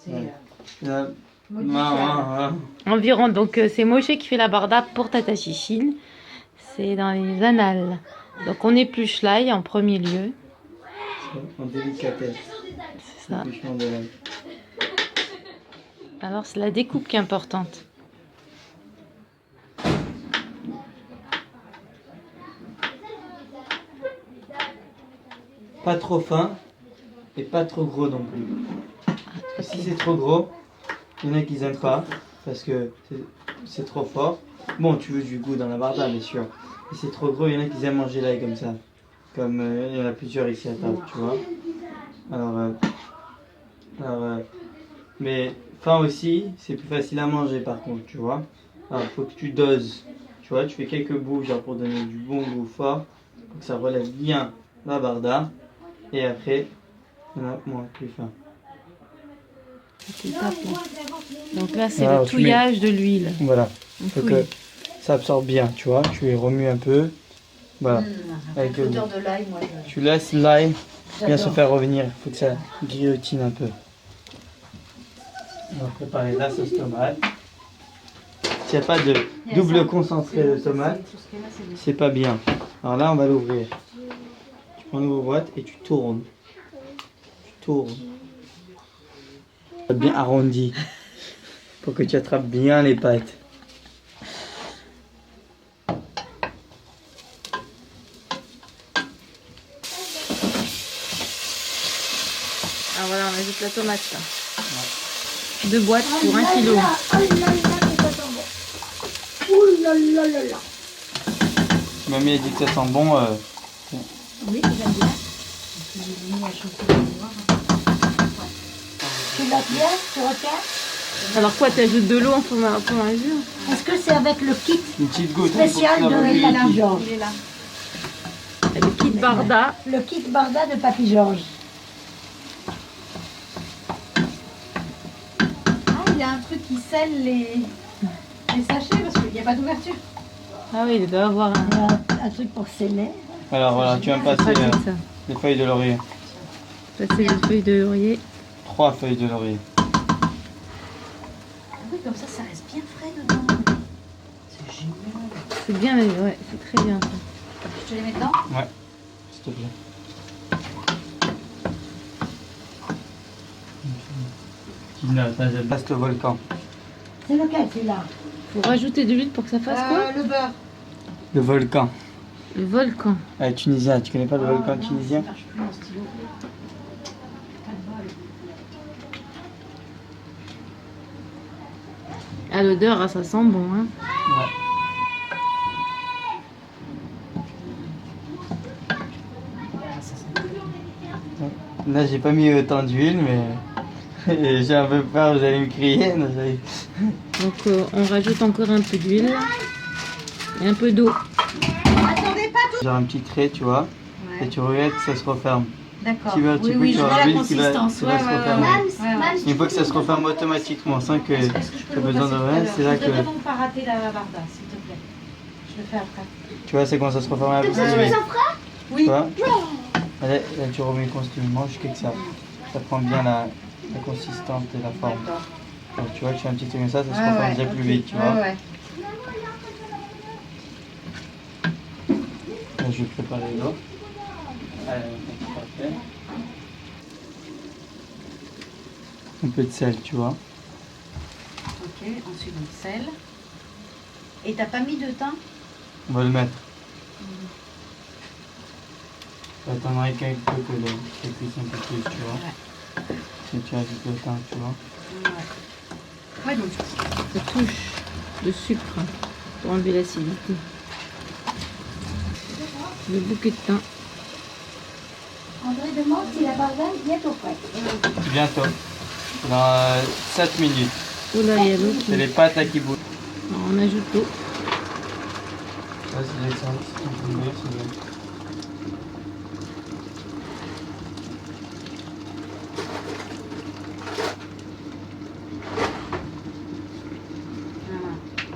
c'est Environ, donc c'est Moshe qui fait la barda pour Tata Chichine. C'est dans les annales. Donc on épluche l'ail en premier lieu. En délicatesse. C'est ça. L'épluchement de l'ail. Alors c'est la découpe qui est importante. Pas trop fin et pas trop gros non plus. Si c'est trop gros, il y en a qui n'aiment pas parce que c'est trop fort. Bon, tu veux du goût dans la barda, bien sûr. Si c'est trop gros, il y en a qui aiment manger l'ail comme ça. Comme il y en a plusieurs ici à table, tu vois. Alors, mais fin aussi, c'est plus facile à manger par contre, tu vois. Alors, il faut que tu doses. Tu vois, tu fais quelques bouts genre pour donner du bon goût fort, pour que ça relève bien la barda. Et après, il y en a moins, plus fin. Donc là c'est Alors, le touillage de l'huile. Voilà. On Faut fouille. que ça absorbe bien, tu vois. Tu les remues un peu. Voilà. Avec L'odeur de l'ail, moi. tu laisses l'ail bien se J'adore. faire revenir. Il faut que ça guillotine un peu. On va préparer la sauce tomate. S'il n'y a pas de double concentré de tomate, c'est pas bien. Alors là, on va l'ouvrir. Tu prends une nouvelle boîte et tu tournes. Tu tournes. Bien arrondi. Pour que tu attrapes bien les pâtes. Ah voilà, on ajoute la tomate là. 2 boîtes pour 1 kilo. Si mamie a dit que ça sent bon, Oui, j'aime bien. J'ai mis à chauffer le noir. Tu l'as bien, tu retiens? Alors quoi, tu ajoutes de l'eau en fur et à mesure? Est-ce que c'est avec le kit une petite goutte. spécial de Papy Georges? Il est là. Le kit barda. Le kit barda de Papy Georges. Ah, il y a un truc qui scelle les sachets parce qu'il n'y a pas d'ouverture. Ah oui, il doit avoir un... Il y a un truc pour sceller. Alors voilà, tu vas me passer pratique, ça. les feuilles de laurier. Passer les feuilles de laurier. 3 feuilles de laurier. Ah oui, comme ça reste bien frais dedans. C'est génial. C'est bien, ouais, c'est très bien ça. Je te les mets dedans? Ouais, s'il te plaît. Reste le volcan. C'est lequel celui-là? Faut rajouter de l'huile pour que ça fasse quoi? Le beurre. Le volcan. Le volcan. Tunisien, tu connais pas le volcan tunisien? Ça marche plus mon stylo. Ah, l'odeur, ah, ça sent bon, hein. Ouais. Là, j'ai pas mis autant d'huile, mais j'ai un peu peur, vous allez me crier. Non, Donc on rajoute encore un peu d'huile et un peu d'eau. Attendez pas tout. genre un petit trait, tu vois, et tu regardes que ça se referme. D'accord. Tu veux un petit peu, Oui, tu je auras vois la l'huile qui va se consistance. refermer. Ouais. Une fois que ça se referme automatiquement, sans que Est-ce tu que je peux aies le besoin de repasser rien, tout à c'est l'heure? là Je voudrais que donc pas rater la barda, s'il te plaît. Je le fais après. tu vois, c'est quand ça se referme un peu. Oui. Tu vois, là, tu remets constamment jusqu'à que ça prend bien la consistance et la forme. D'accord. Donc, tu vois, tu fais un petit truc comme ça se referme déjà plus vite, tu vois. Ouais. Là, je vais préparer l'eau. Allez, parfait. Un peu de sel, tu vois. Ok, ensuite on sel. Et t'as pas mis de thym? On va le mettre. Tu attendras quelques peu que ça cuise un peu plus, tu vois. Ouais. Et tu ajoutes le thym, tu vois. Ouais, donc. Ça touche de sucre pour enlever l'acidité. Le bouquet de thym. André demande si la barda est bientôt prête. Bientôt. Dans 7 minutes. Oh là, il y a l'eau qui... C'est les pâtes là qui bougent. Alors, on ajoute l'eau. Ça, c'est l'essence.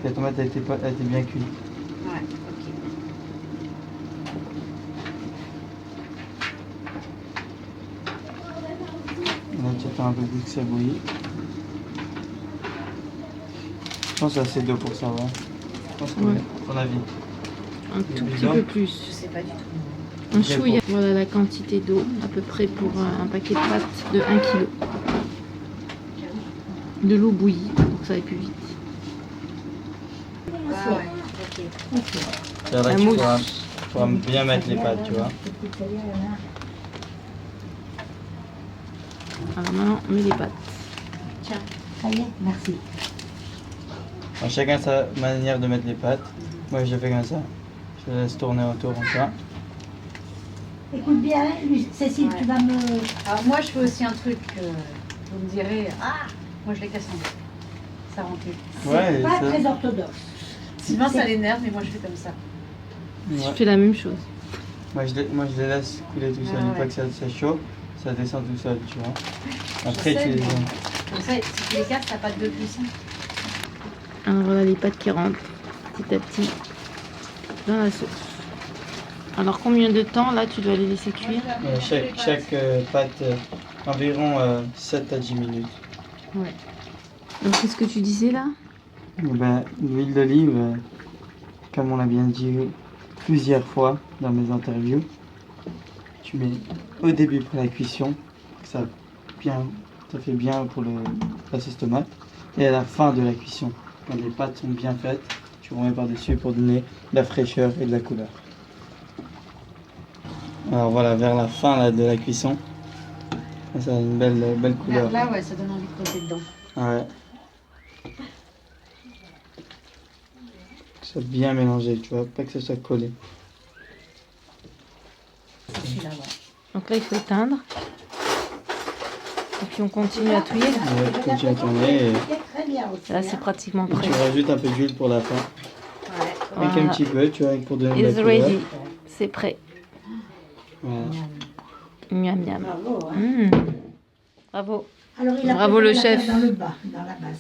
La tomate a été bien cuite. Ouais, ok. Là, tu attends un peu peu plus que ça bouillit. Je pense que c'est assez d'eau pour ça, ouais. Je pense qu'on Ouais. ton avis. Un tout petit Bizarre. peu Je plus. sais pas du tout. Un chouïa. Voilà la quantité d'eau, à peu près pour un paquet de pâtes de 1 kg. De l'eau bouillie, donc ça va plus vite. Ah ouais, ok. C'est là La que tu mousse. pourras bien mettre les pâtes, tu vois. Alors maintenant, on met les pâtes. Tiens. Ça y est, merci. Alors, chacun sa manière de mettre les pâtes. Moi, je le fais comme ça. Je laisse tourner autour comme ça. Écoute bien, Cécile, Ouais. tu vas me... Alors moi, je fais aussi un truc, vous me direz, ah, moi je les casse en deux. Ça rend plus. Ouais, C'est pas ça- très orthodoxe. Sylvain, ça l'énerve, mais moi je fais comme ça. Je Ouais. fais la même chose. Moi, je les laisse couler tout seul. Ah Une fois ouais. que ça chauffe, ça descend tout seul, tu vois. Après, Je sais, tu les mais comme ça, si tu les casses, t'as pas de cuisson. Alors voilà les pâtes qui rentrent petit à petit dans la sauce. Alors combien de temps là tu dois les laisser cuire? chaque pâte, environ 7 à 10 minutes. Ouais. Donc qu'est-ce que tu disais là? Ben, l'huile d'olive, comme on l'a bien dit plusieurs fois dans mes interviews, tu mets au début pour la cuisson, ça fait bien pour la sauce tomate, et à la fin de la cuisson, quand les pâtes sont bien faites, tu remets par-dessus pour donner de la fraîcheur et de la couleur. Alors voilà, vers la fin là, de la cuisson, ça a une belle couleur. Là, ouais, ça donne envie de poser dedans. Ouais. Que ça soit bien mélangé, tu vois, pas que ça soit collé. C'est celui-là, ouais. Donc là il faut éteindre. Et puis on continue à touiller. Ouais, tu continues à tourner et Très bien aussi. Là c'est pratiquement prêt. tu rajoutes un peu d'huile pour la fin. Ouais. Avec un Voilà. petit peu, tu vois, pour donner de It's la couleur. ready. C'est prêt. Voilà. Miam miam. Bravo. Hein. Mmh. Bravo. Alors, il a Bravo, préféré le la chef. faire dans le bas, dans la base.